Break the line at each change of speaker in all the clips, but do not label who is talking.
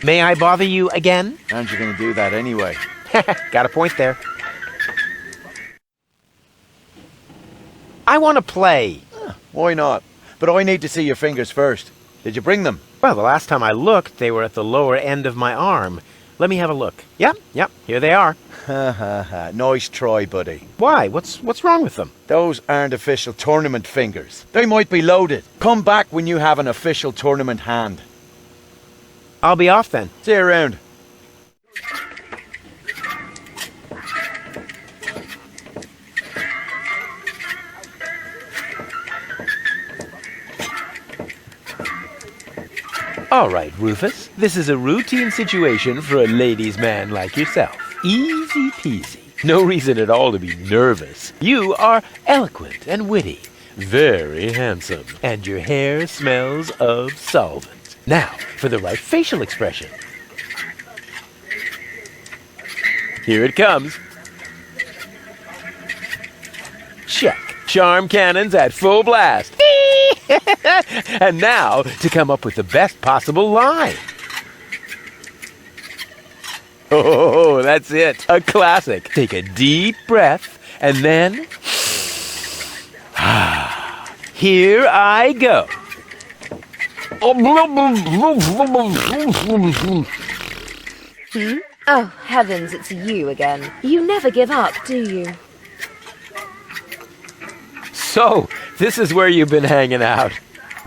May I bother you again?
And you're going to do that anyway.
Got a point there. I want to play.
Why not? But I need to see your fingers first. Did you bring them?
Well, the last time I looked, they were at the lower end of my arm. Let me have a look. Yep, here they are.
Ha ha ha. Nice try, buddy.
Why? What's wrong with them?
Those aren't official tournament fingers. They might be loaded. Come back when you have an official tournament hand.
I'll be off then.
See you around.
All right, Rufus. This is a routine situation for a ladies' man like yourself. Easy peasy. No reason at all to be nervous. You are eloquent and witty, very handsome, and your hair smells of solvent. Now, for the right facial expression. Here it comes. Check. Charm cannons at full blast. And now, to come up with the best possible line. Oh, that's it. A classic. Take a deep breath, and then... Here I go.
Oh, heavens, it's you again. You never give up, do you?
So, this is where you've been hanging out.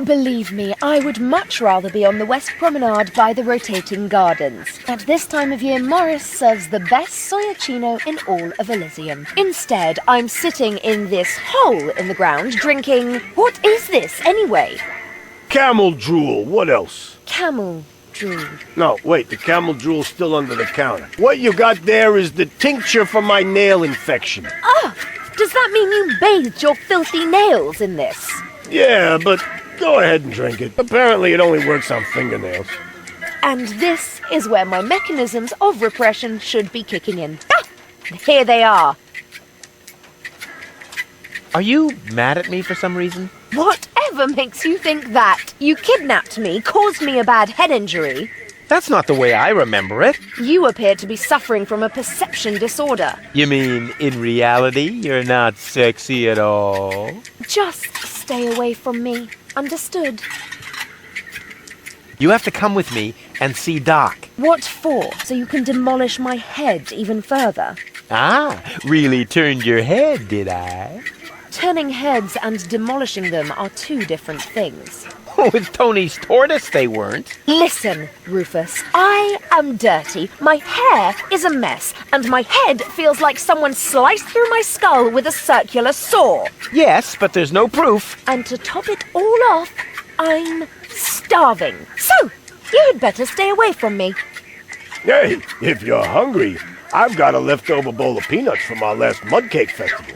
Believe me, I would much rather be on the West Promenade by the rotating gardens. At this time of year, Morris serves the best soyacino in all of Elysium. Instead, I'm sitting in this hole in the ground drinking... What is this, anyway?
Camel drool, what else?
Camel drool.
No, wait, the camel drool's still under the counter. What you got there is the tincture for my nail infection.
Oh, does that mean you bathed your filthy nails in this?
Yeah, but go ahead and drink it. Apparently it only works on fingernails.
And this is where my mechanisms of repression should be kicking in. Ah! Here they are.
Are you mad at me for some reason?
Whatever makes you think that? You kidnapped me, caused me a bad head injury.
That's not the way I remember it.
You appear to be suffering from a perception disorder.
You mean, in reality, you're not sexy at all?
Just stay away from me. Understood?
You have to come with me and see Doc.
What for? So you can demolish my head even further?
Ah, really turned your head, did I?
Turning heads and demolishing them are two different things.
With Tony's tortoise, they weren't.
Listen, Rufus, I am dirty, my hair is a mess, and my head feels like someone sliced through my skull with a circular saw.
Yes, but there's no proof.
And to top it all off, I'm starving. So, you had better stay away from me.
Hey, if you're hungry, I've got a leftover bowl of peanuts from our last mud cake festival.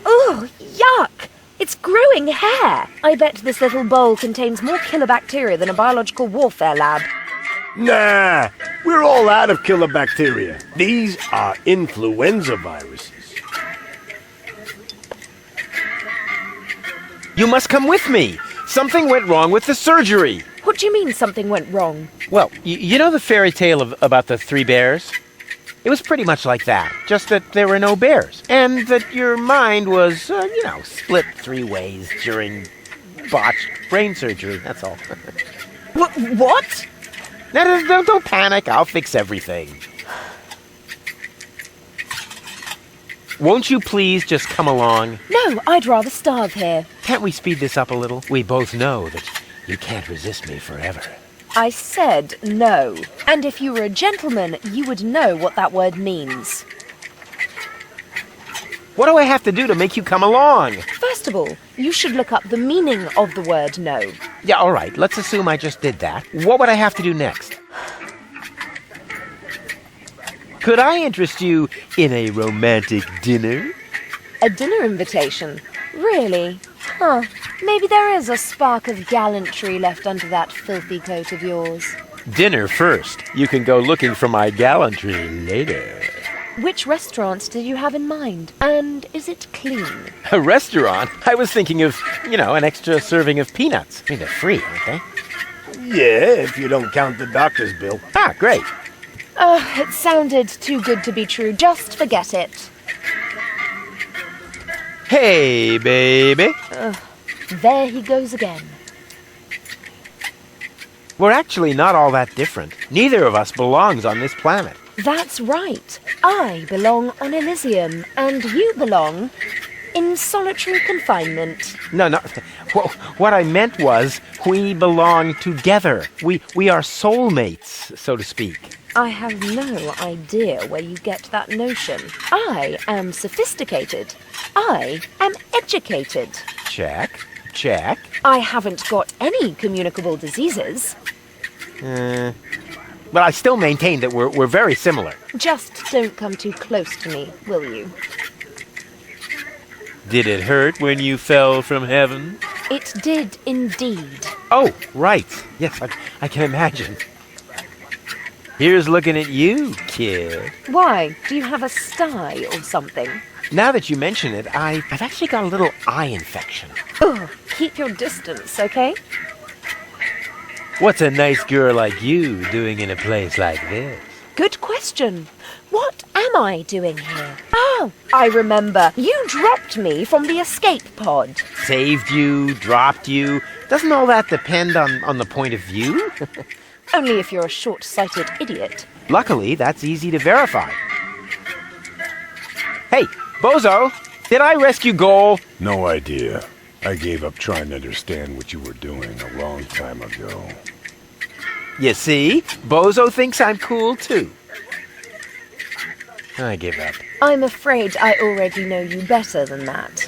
Ooh, yuck! It's growing hair. I bet this little bowl contains more killer bacteria than a biological warfare lab.
Nah, we're all out of killer bacteria. These are influenza viruses.
You must come with me. Something went wrong with the surgery.
What do you mean something went wrong?
Well, you know the fairy tale about the three bears? It was pretty much like that, just that there were no bears, and that your mind was, split three ways during botched brain surgery, that's all.
What?
No, don't panic, I'll fix everything. Won't you please just come along?
No, I'd rather starve here.
Can't we speed this up a little? We both know that you can't resist me forever.
I said no. And if you were a gentleman, you would know what that word means.
What do I have to do to make you come along?
First of all, you should look up the meaning of the word no.
Yeah, all right, let's assume I just did that. What would I have to do next? Could I interest you in a romantic dinner?
A dinner invitation? Really? Huh. Maybe there is a spark of gallantry left under that filthy coat of yours.
Dinner first. You can go looking for my gallantry later.
Which restaurant did you have in mind? And is it clean?
A restaurant? I was thinking of, an extra serving of peanuts. I mean, they're free, aren't they?
Yeah, if you don't count the doctor's bill.
Ah, great.
Oh, it sounded too good to be true. Just forget it.
Hey, baby.
There he goes again.
We're actually not all that different. Neither of us belongs on this planet.
That's right. I belong on Elysium, and you belong in solitary confinement.
No. What I meant was we belong together. We are soulmates, so to speak.
I have no idea where you get that notion. I am sophisticated. I am educated.
Check.
I haven't got any communicable diseases.
But I still maintain that we're very similar.
Just don't come too close to me, will you?
Did it hurt when you fell from heaven?
It did indeed.
Oh, right. Yes, I can imagine. Here's looking at you, kid.
Why? Do you have a sty or something?
Now that you mention it, I've actually got a little eye infection.
Ugh, keep your distance, okay?
What's a nice girl like you doing in a place like this?
Good question. What am I doing here? Oh, I remember. You dropped me from the escape pod.
Saved you, dropped you. Doesn't all that depend on the point of view?
Only if you're a short-sighted idiot.
Luckily, that's easy to verify. Hey, Bozo, did I rescue Goal?
No idea. I gave up trying to understand what you were doing a long time ago.
You see? Bozo thinks I'm cool, too. I give up.
I'm afraid I already know you better than that.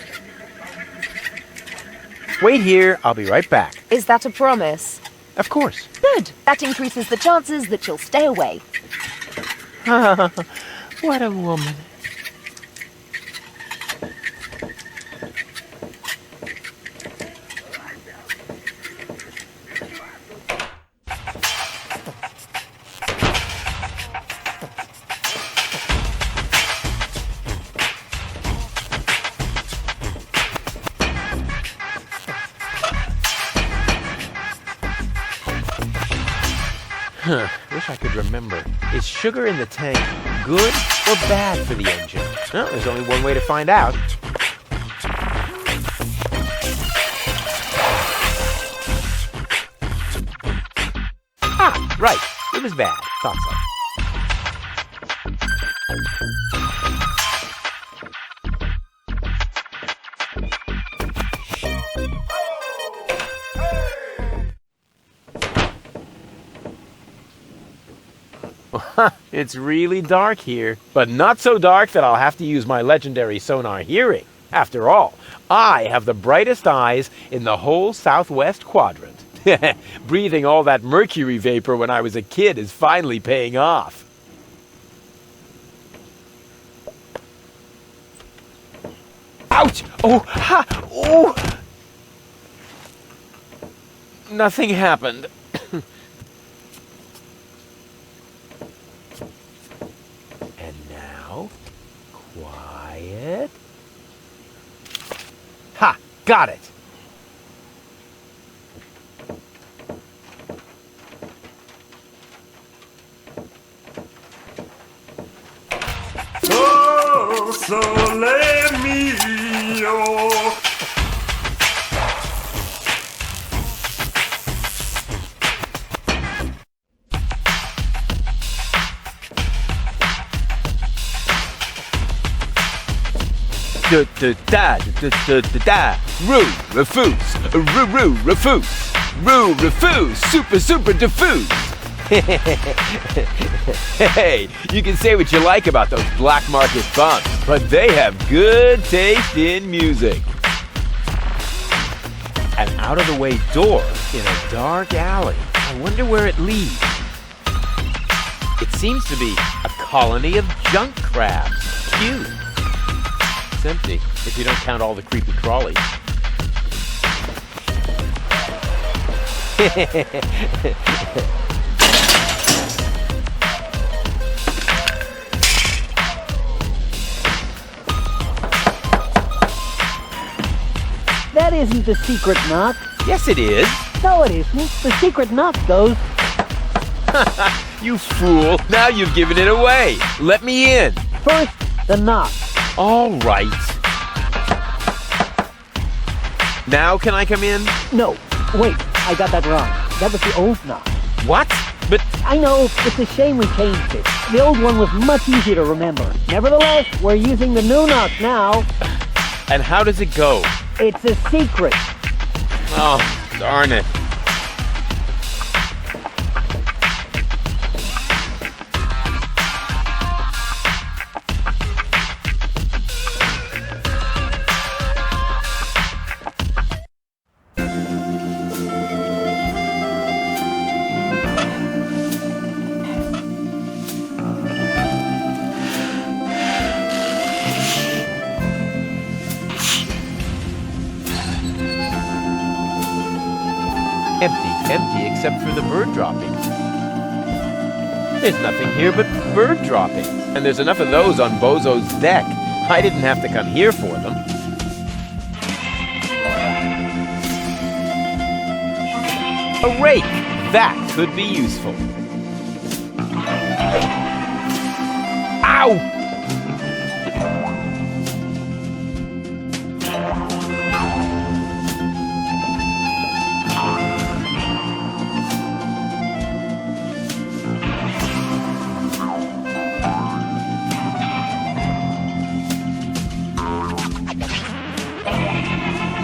Wait here, I'll be right back.
Is that a promise?
Of course.
Good. That increases the chances that you'll stay away.
What a woman. Wish I could remember. Is sugar in the tank good or bad for the engine? Well, there's only one way to find out. Ah, right. It was bad. Thought so. It's really dark here, but not so dark that I'll have to use my legendary sonar hearing. After all, I have the brightest eyes in the whole southwest quadrant. Breathing all that mercury vapor when I was a kid is finally paying off. Ouch! Oh! Ha! Oh! Nothing happened. Quiet. Ha! Got it!
Oh, sole mio.
Refuse, super diffuse. Hey, you can say what you like about those black market bumps, but they have good taste in music. An out-of-the-way door in a dark alley. I wonder where it leads. It seems to be a colony of junk crabs. Cute. It's empty, if you don't count all the creepy crawlies.
That isn't the secret knot.
Yes, it is.
No, it isn't. The secret knock goes...
You fool! Now you've given it away! Let me in!
First, the knock.
All right. Now can I come in?
No, wait, I got that wrong. That was the old knock.
What? But
I know, it's a shame we changed it. The old one was much easier to remember. Nevertheless, we're using the new knock now.
and how does it go?
It's a secret.
Oh, darn it. Empty except for the bird droppings. There's nothing here but bird droppings. And there's enough of those on Bozo's deck. I didn't have to come here for them. A rake! That could be useful. Ow!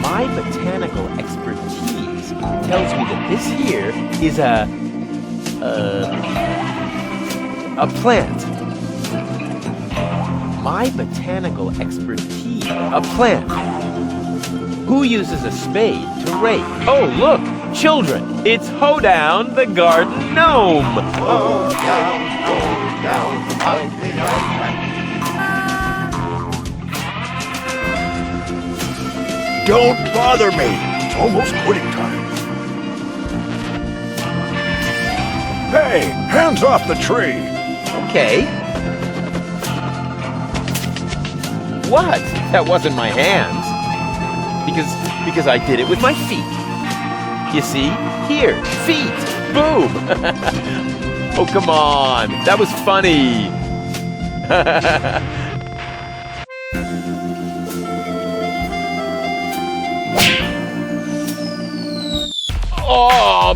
My botanical expertise tells me that this here is a plant. My botanical expertise, a plant. Who uses a spade to rake? Oh, look, children, it's Hoedown the garden gnome.
Don't bother me. It's almost quitting time. Hey, hands off the tree.
Okay. What? That wasn't my hands. Because I did it with my feet. You see? Here, feet. Boom. Oh, come on. That was funny. Oh,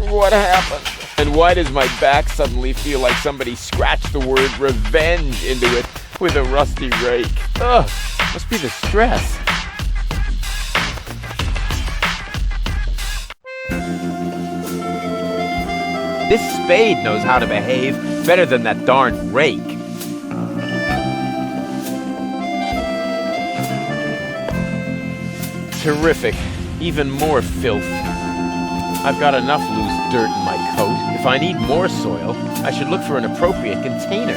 what happened? And why does my back suddenly feel like somebody scratched the word revenge into it with a rusty rake? Ugh, must be the stress. This spade knows how to behave better than that darn rake. Terrific. Even more filth. I've got enough loose dirt in my coat. If I need more soil, I should look for an appropriate container.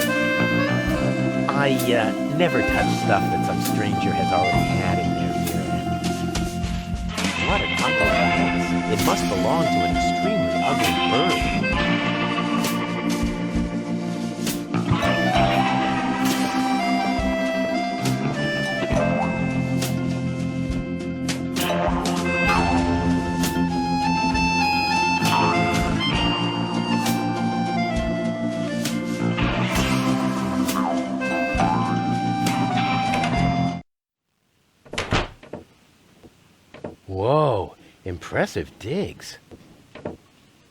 I never touch stuff that some stranger has already had in their rear end. What an ugly ass. It must belong to an extremely ugly bird. Whoa, impressive digs.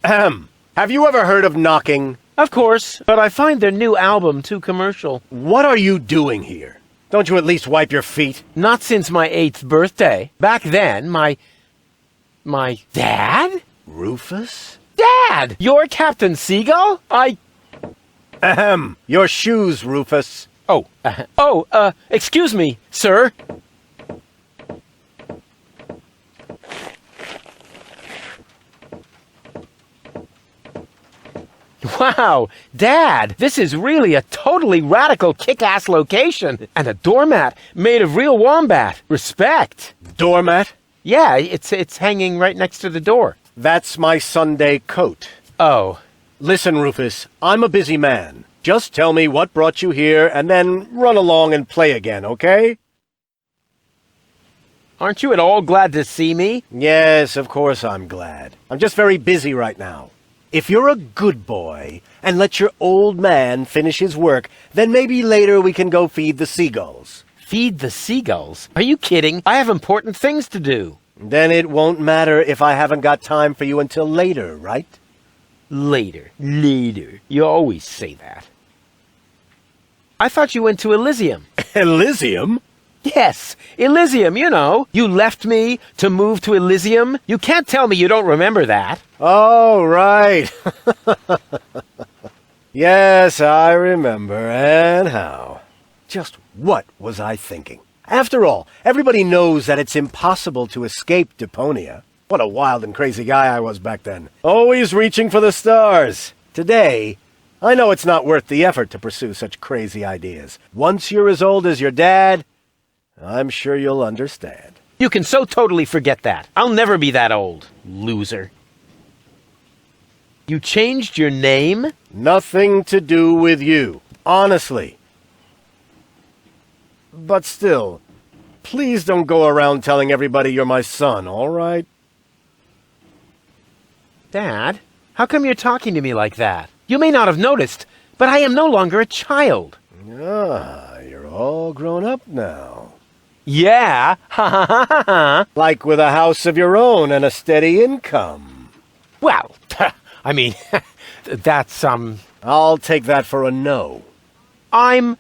Ahem. Have you ever heard of knocking?
Of course, but I find their new album too commercial.
What are you doing here? Don't you at least wipe your feet?
Not since my 8th birthday. Back then, my dad?
Rufus?
Dad! You're Captain Seagull?
Ahem. Your shoes, Rufus.
Excuse me, sir. Wow, Dad, this is really a totally radical kick-ass location. And a doormat made of real wombat. Respect.
Doormat?
Yeah, it's hanging right next to the door.
That's my Sunday coat.
Oh.
Listen, Rufus, I'm a busy man. Just tell me what brought you here and then run along and play again, okay?
Aren't you at all glad to see me?
Yes, of course I'm glad. I'm just very busy right now. If you're a good boy and let your old man finish his work, then maybe later we can go feed the seagulls.
Feed the seagulls? Are you kidding? I have important things to do.
Then it won't matter if I haven't got time for you until later, right?
Later. You always say that. I thought you went to Elysium.
Elysium?
Yes, Elysium, you know. You left me to move to Elysium. You can't tell me you don't remember that.
Oh, right. Yes, I remember. And how? Just what was I thinking? After all, everybody knows that it's impossible to escape Deponia. What a wild and crazy guy I was back then. Always reaching for the stars. Today, I know it's not worth the effort to pursue such crazy ideas. Once you're as old as your dad, I'm sure you'll understand.
You can so totally forget that. I'll never be that old, loser. You changed your name?
Nothing to do with you, honestly. But still, please don't go around telling everybody you're my son, all right?
Dad, how come you're talking to me like that? You may not have noticed, but I am no longer a child.
Ah, you're all grown up now.
Yeah, ha ha ha ha ha.
Like with a house of your own and a steady income.
Well, I mean, that's,
I'll take that for a no.
I'm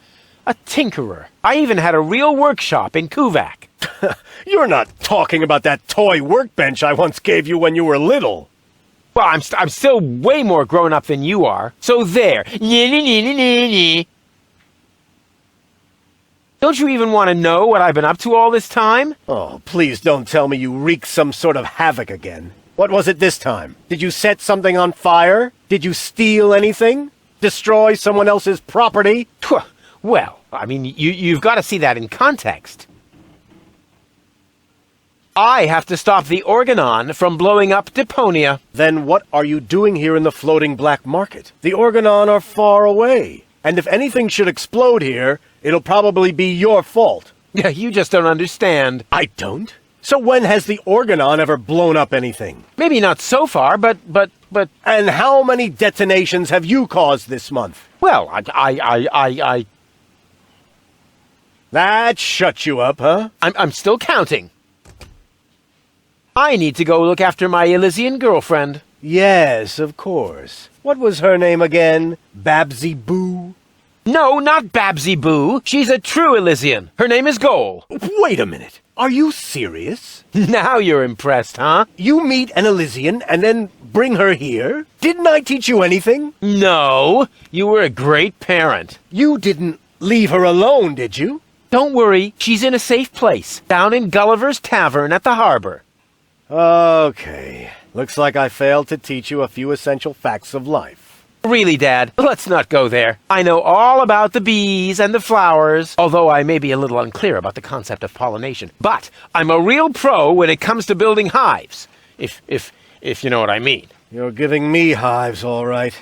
a tinkerer. I even had a real workshop in Kuvak.
You're not talking about that toy workbench I once gave you when you were little.
Well, I'm still way more grown up than you are. So there. Don't you even want to know what I've been up to all this time?
Oh, please don't tell me you wreaked some sort of havoc again. What was it this time? Did you set something on fire? Did you steal anything? Destroy someone else's property?
Well, I mean, you've got to see that in context. I have to stop the Organon from blowing up Deponia.
Then what are you doing here in the floating black market? The Organon are far away. And if anything should explode here, it'll probably be your fault.
Yeah, you just don't understand.
I don't? So when has the Organon ever blown up anything?
Maybe not so far, but...
And how many detonations have you caused this month?
Well,
That shut you up, huh?
I'm still counting. I need to go look after my Elysian girlfriend.
Yes, of course. What was her name again? Babsy Boo?
No, not Babsy Boo. She's a true Elysian. Her name is Goal.
Wait a minute. Are you serious?
Now you're impressed, huh?
You meet an Elysian and then bring her here? Didn't I teach you anything?
No, you were a great parent.
You didn't leave her alone, did you?
Don't worry, she's in a safe place, down in Gulliver's Tavern at the harbor.
Okay. Looks like I failed to teach you a few essential facts of life.
Really, Dad, let's not go there. I know all about the bees and the flowers, although I may be a little unclear about the concept of pollination. But I'm a real pro when it comes to building hives, if you know what I mean.
You're giving me hives, all right.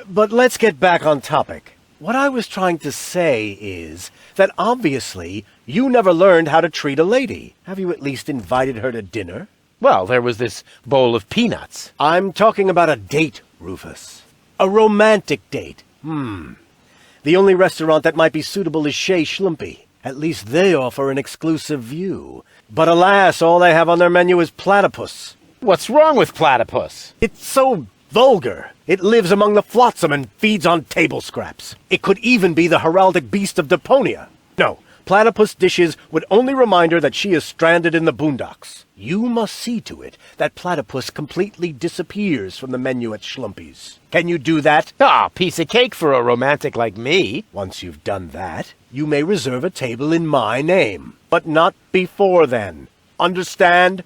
But let's get back on topic. What I was trying to say is that obviously you never learned how to treat a lady. Have you at least invited her to dinner?
Well, there was this bowl of peanuts.
I'm talking about a date, Rufus. A romantic date. The only restaurant that might be suitable is Chez Schlumpy. At least they offer an exclusive view. But alas, all they have on their menu is platypus.
What's wrong with platypus?
It's so vulgar. It lives among the flotsam and feeds on table scraps. It could even be the heraldic beast of Deponia. No, platypus dishes would only remind her that she is stranded in the boondocks. You must see to it that platypus completely disappears from the menu at Schlumpy's. Can you do that?
Ah, piece of cake for a romantic like me.
Once you've done that, you may reserve a table in my name. But not before then. Understand?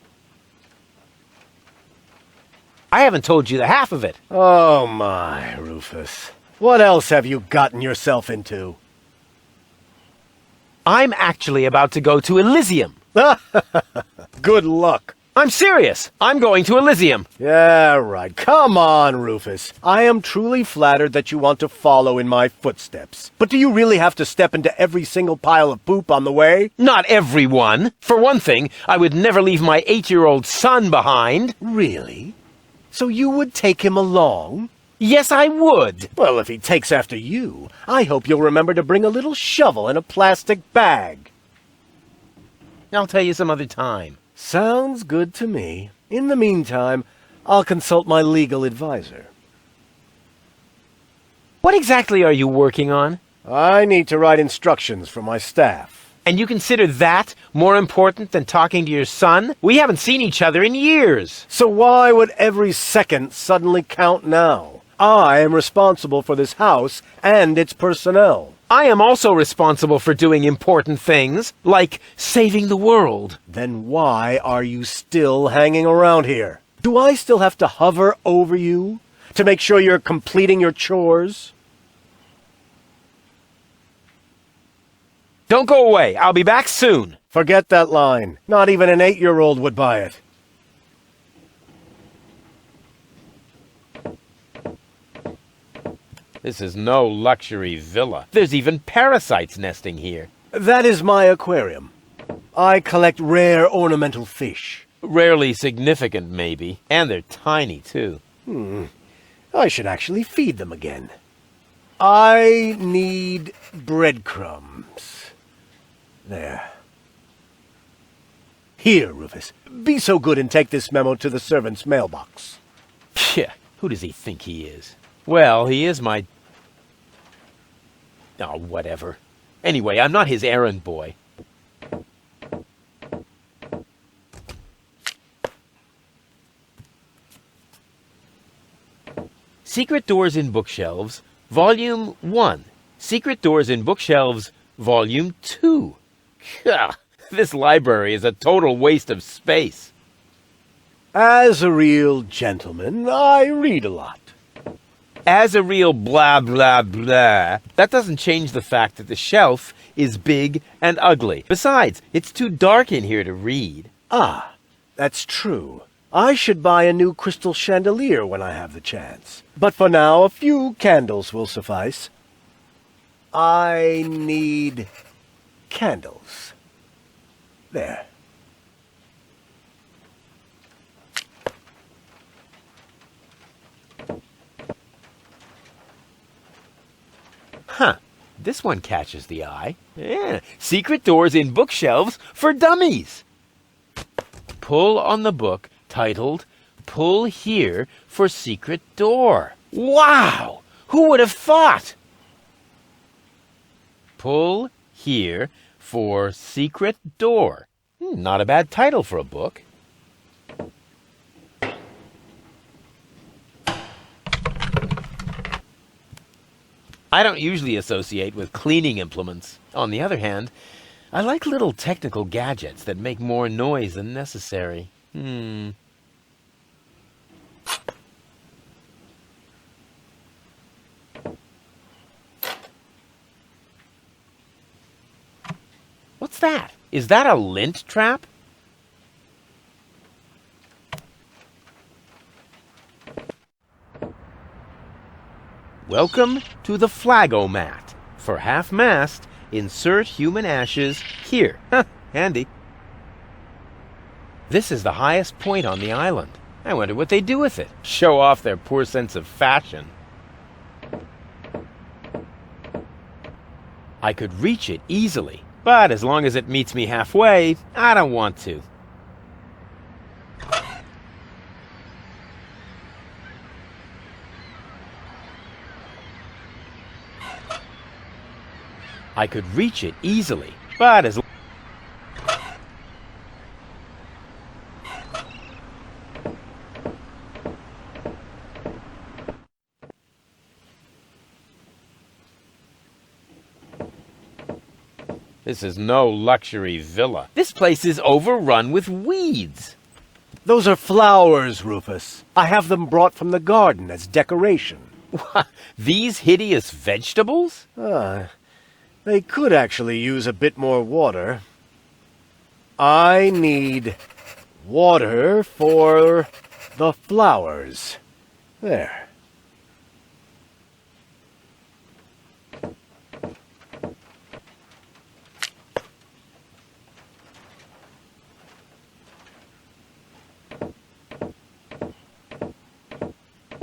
I haven't told you the half of it.
Oh my, Rufus. What else have you gotten yourself into?
I'm actually about to go to Elysium.
Good luck.
I'm serious. I'm going to Elysium.
Yeah, right. Come on, Rufus. I am truly flattered that you want to follow in my footsteps. But do you really have to step into every single pile of poop on the way?
Not everyone. For one thing, I would never leave my 8-year-old son behind.
Really? So you would take him along?
Yes, I would.
Well, if he takes after you, I hope you'll remember to bring a little shovel and a plastic bag.
I'll tell you some other time.
Sounds good to me. In the meantime, I'll consult my legal advisor.
What exactly are you working on?
I need to write instructions for my staff.
And you consider that more important than talking to your son? We haven't seen each other in years.
So why would every second suddenly count now? I am responsible for this house and its personnel.
I am also responsible for doing important things, like saving the world.
Then why are you still hanging around here? Do I still have to hover over you to make sure you're completing your chores?
Don't go away. I'll be back soon.
Forget that line. Not even an 8-year-old would buy it.
This is no luxury villa. There's even parasites nesting here.
That is my aquarium. I collect rare ornamental fish.
Rarely significant, maybe. And they're tiny, too.
I should actually feed them again. I need breadcrumbs. There. Here, Rufus. Be so good and take this memo to the servant's mailbox.
Yeah, who does he think he is? Well, he is my... Oh, whatever. Anyway, I'm not his errand boy. Secret Doors in Bookshelves, Volume 1. Secret Doors in Bookshelves, Volume 2. Gah, this library is a total waste of space.
As a real gentleman, I read a lot.
As a real blah, blah, blah, that doesn't change the fact that the shelf is big and ugly. Besides, it's too dark in here to read.
Ah, that's true. I should buy a new crystal chandelier when I have the chance. But for now, a few candles will suffice. I need candles. There.
Huh. This one catches the eye. Yeah. Secret Doors in Bookshelves for Dummies. Pull on the book titled Pull Here for Secret Door. Wow! Who would have thought? Pull Here for Secret Door. Not a bad title for a book. I don't usually associate with cleaning implements. On the other hand, I like little technical gadgets that make more noise than necessary. What's that? Is that a lint trap? Welcome to the Flagomat. For half-mast, insert human ashes here. Handy. This is the highest point on the island. I wonder what they do with it. Show off their poor sense of fashion. I could reach it easily, but as long as it meets me halfway, I don't want to. I could reach it easily, but as This is no luxury villa. This place is overrun with weeds.
Those are flowers, Rufus. I have them brought from the garden as decoration.
These hideous vegetables?
They could actually use a bit more water. I need water for the flowers. There.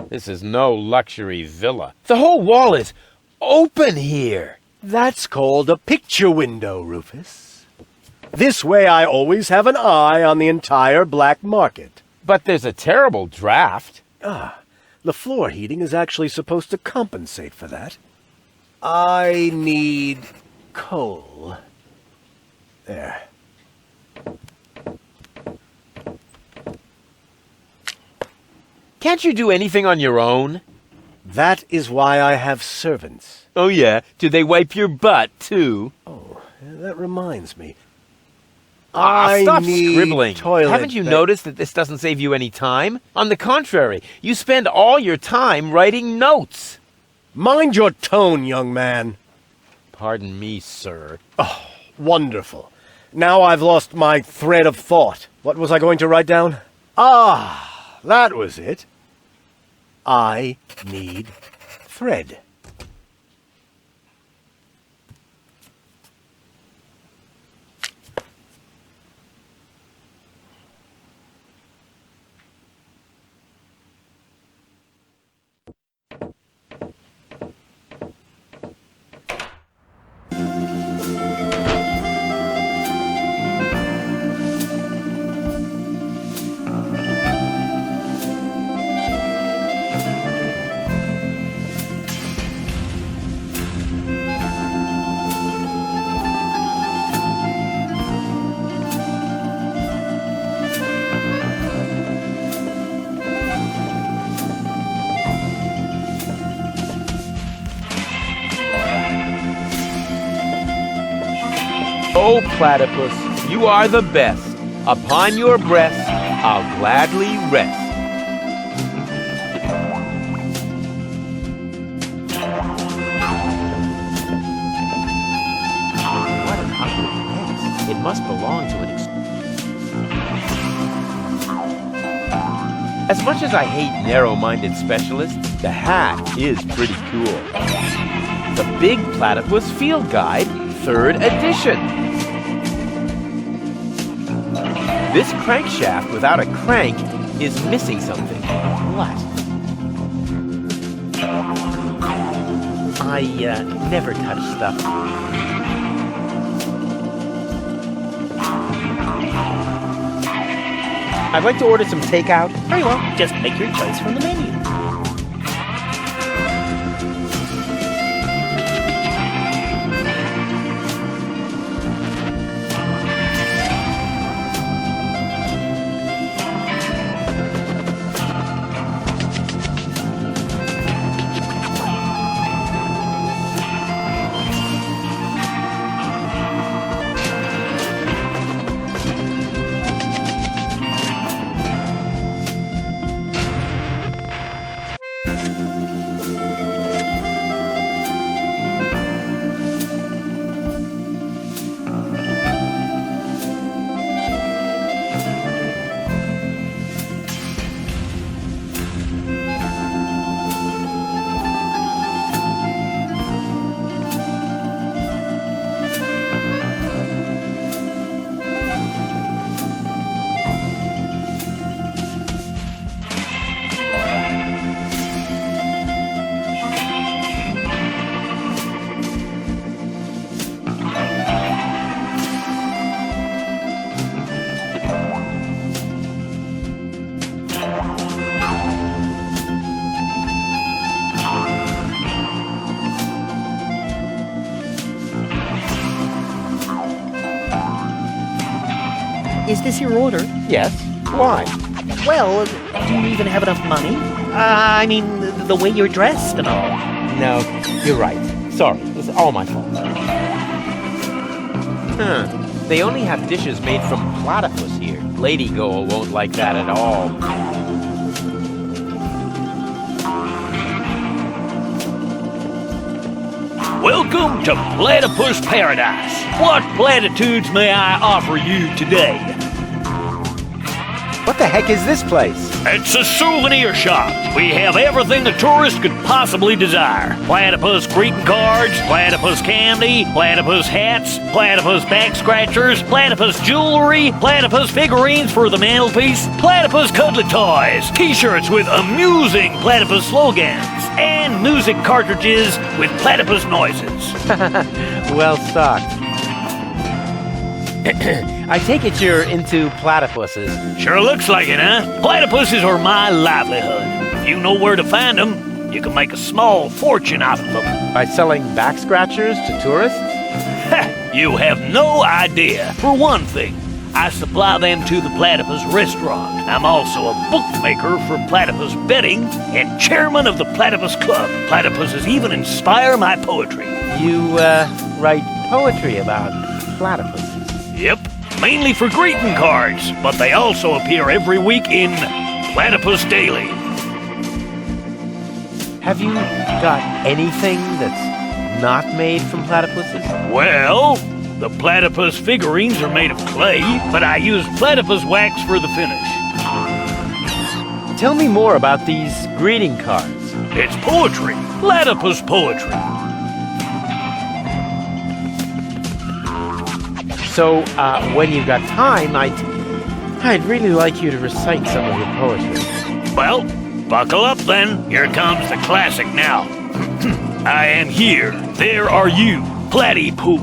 This is no luxury villa. The whole wall is open here.
That's called a picture window, Rufus. This way I always have an eye on the entire black market.
But there's a terrible draft.
The floor heating is actually supposed to compensate for that. I need coal. There.
Can't you do anything on your own?
That is why I have servants.
Oh yeah? Do they wipe your butt, too?
Oh, that reminds me.
Stop
need
scribbling.
Toilet
Haven't you noticed that this doesn't save you any time? On the contrary, you spend all your time writing notes.
Mind your tone, young man.
Pardon me, sir.
Oh, wonderful. Now I've lost my thread of thought. What was I going to write down? That was it. I need thread.
Oh, platypus, you are the best. Upon your breast, I'll gladly rest. What an ugly mess. It must belong to an As much as I hate narrow-minded specialists, the hat is pretty cool. The Big Platypus Field Guide, 3rd edition. This crankshaft without a crank is missing something. What? I never touch stuff. I'd like to order some takeout.
Very well, just make your choice from the menu. Is this your order?
Yes. Why?
Well, do you even have enough money? I mean, the way you're dressed and all.
No, you're right. Sorry, it's all my fault. They only have dishes made from platypus here. Lady Goal won't like that at all.
Welcome to Platypus Paradise. What platitudes may I offer you today?
What the heck is this place?
It's a souvenir shop. We have everything a tourist could possibly desire. Platypus greeting cards, platypus candy, platypus hats, platypus back scratchers, platypus jewelry, platypus figurines for the mantelpiece, platypus cuddly toys, t-shirts with amusing platypus slogans, and music cartridges with platypus noises.
Well stocked. I take it you're into platypuses.
Sure looks like it, huh? Platypuses are my livelihood. If you know where to find them, you can make a small fortune off of them.
By selling back scratchers to tourists?
Ha! You have no idea. For one thing, I supply them to the Platypus restaurant. I'm also a bookmaker for Platypus betting and chairman of the Platypus Club. Platypuses even inspire my poetry.
You, write poetry about platypuses?
Yep, mainly for greeting cards, but they also appear every week in Platypus Daily.
Have you got anything that's not made from platypuses?
Well, the platypus figurines are made of clay, but I use platypus wax for the finish.
Tell me more about these greeting cards.
It's poetry, platypus poetry.
So, when you've got time, I'd really like you to recite some of your poetry.
Well, buckle up then. Here comes the classic now. I am here. There are you, Platypoo.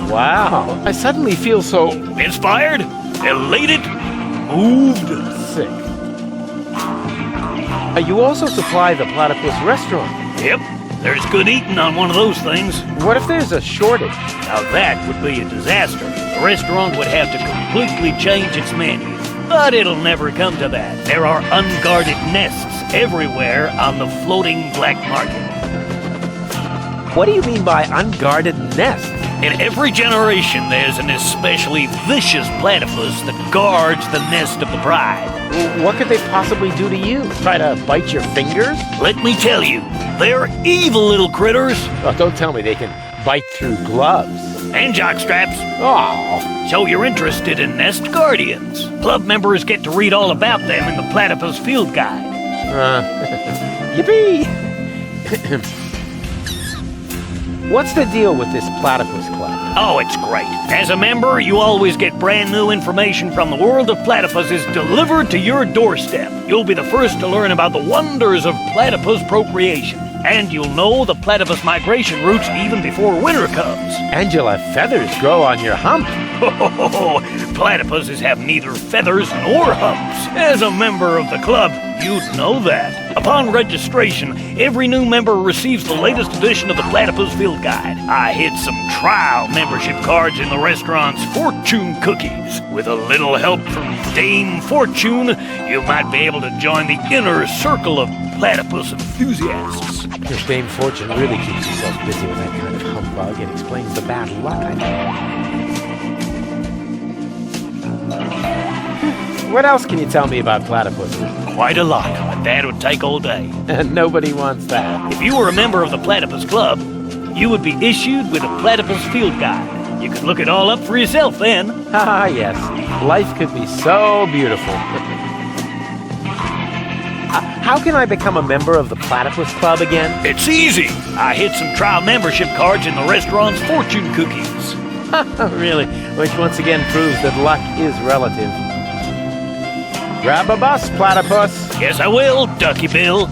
Wow. I suddenly feel so
Inspired? Elated? Moved?
sick. You also supply the platypus restaurant.
Yep. There's good eating on one of those things.
What if there's a shortage?
Now that would be a disaster. The restaurant would have to completely change its menu. But it'll never come to that. There are unguarded nests everywhere on the floating black market.
What do you mean by unguarded nests?
In every generation, there's an especially vicious platypus that guards the nest of the bride.
What could they possibly do to you? Try to bite your fingers?
Let me tell you, they're evil little critters.
Oh, don't tell me they can bite through gloves.
And jockstraps.
Oh,
So you're interested in nest guardians. Club members get to read all about them in the Platypus Field Guide.
yippee! What's the deal with this platypus club?
Oh, it's great. As a member, you always get brand new information from the world of platypuses delivered to your doorstep. You'll be the first to learn about the wonders of platypus procreation. And you'll know the platypus migration routes even before winter comes.
And you'll have feathers grow on your hump.
Platypuses have neither feathers nor humps. As a member of the club, you'd know that. Upon registration, every new member receives the latest edition of the Platypus Field Guide. I hid some trial membership cards in the restaurant's fortune cookies. With a little help from Dame Fortune, you might be able to join the inner circle of platypus enthusiasts.
Your Dame Fortune really keeps herself busy with that kind of humbug. It explains the bad luck I know. What else can you tell me about platypuses?
Quite a lot, but that would take all day.
Nobody wants that.
If you were a member of the Platypus Club, you would be issued with a Platypus Field Guide. You could look it all up for yourself then.
Ah, yes. Life could be so beautiful. How can I become a member of the Platypus Club again?
It's easy. I hid some trial membership cards in the restaurant's fortune cookies.
Really? Which once again proves that luck is relative. Grab a bus, platypus.
Yes, I will, Ducky Bill.